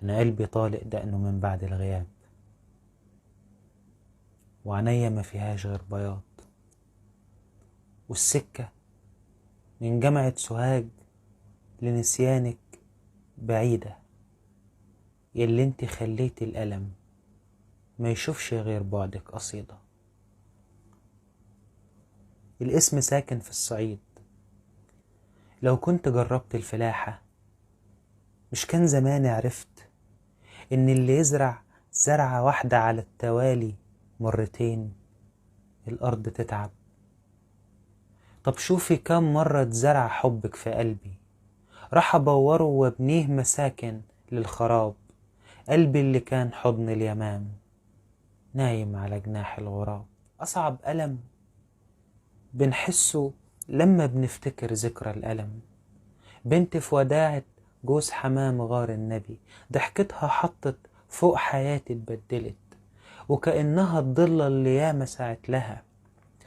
أنا قلبي طالق دقنه من بعد الغياب، وعينيا ما فيهاش غير بياض، والسكة من جامعة سوهاج لنسيانك بعيدة، ياللي انت خليت الألم ما يشوفش غير بعدك قصيدة. الاسم ساكن في الصعيد، لو كنت جربت الفلاحة مش كان زمان عرفت إن اللي يزرع زرعة واحدة على التوالي مرتين الأرض تتعب. طب شوفي كم مرة اتزرع حبك في قلبي، راح أبوره وابنيه مساكن للخراب. قلبي اللي كان حضن اليمام نايم على جناح الغراب. أصعب ألم بنحسه لما بنفتكر ذكرى الألم. بنت في وداعة جوز حمام غار النبي، ضحكتها حطت فوق حياتي اتبدلت، وكأنها الضلة اللي ياما ساعت لها،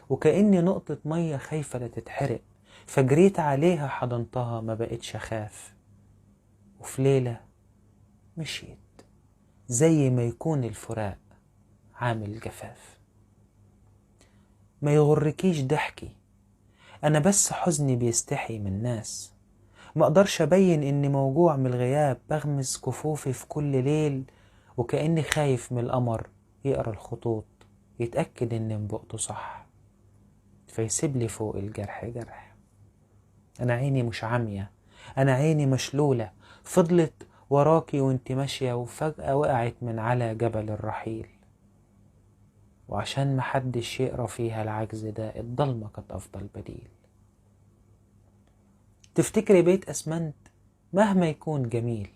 وكأني نقطة مية خايفة لا تتحرق، فجريت عليها حضنتها ما بقتش أخاف. وفي ليلة مشيت زي ما يكون الفراق عامل جفاف. ما يغركيش ضحكي، أنا بس حزني بيستحي من الناس، ما اقدرش ابين اني موجوع من الغياب، بغمز كفوفي في كل ليل، وكأني خايف من القمر يقرأ الخطوط يتأكد اني نبقته صح، فيسيب لي فوق الجرح جرح. انا عيني مش عمية، انا عيني مشلولة، فضلت وراكي وانت ماشية، وفجأة وقعت من على جبل الرحيل. وعشان محدش يقرأ فيها العجز ده، الضلمة كانت افضل بديل. تفتكري بيت اسمنت مهما يكون جميل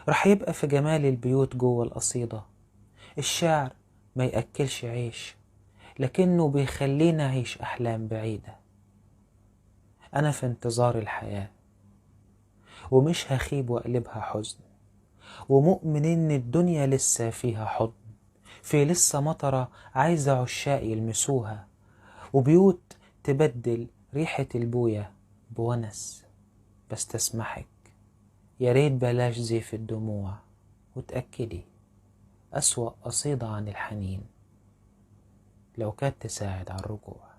رح يبقى في جمال البيوت جوه القصيدة. الشعر ما يأكلش عيش، لكنه بيخلينا عيش أحلام بعيدة. أنا في انتظار الحياة ومش هخيب وأقلبها حزن، ومؤمن إن الدنيا لسه فيها حضن، في لسه مطرة عايزة عشاق يلمسوها، وبيوت تبدل ريحة البوية بونس. بس تسمحك يا ريت بلاش زيف الدموع، وتأكدي أسوأ قصيدة عن الحنين لو كانت تساعد على الرجوع.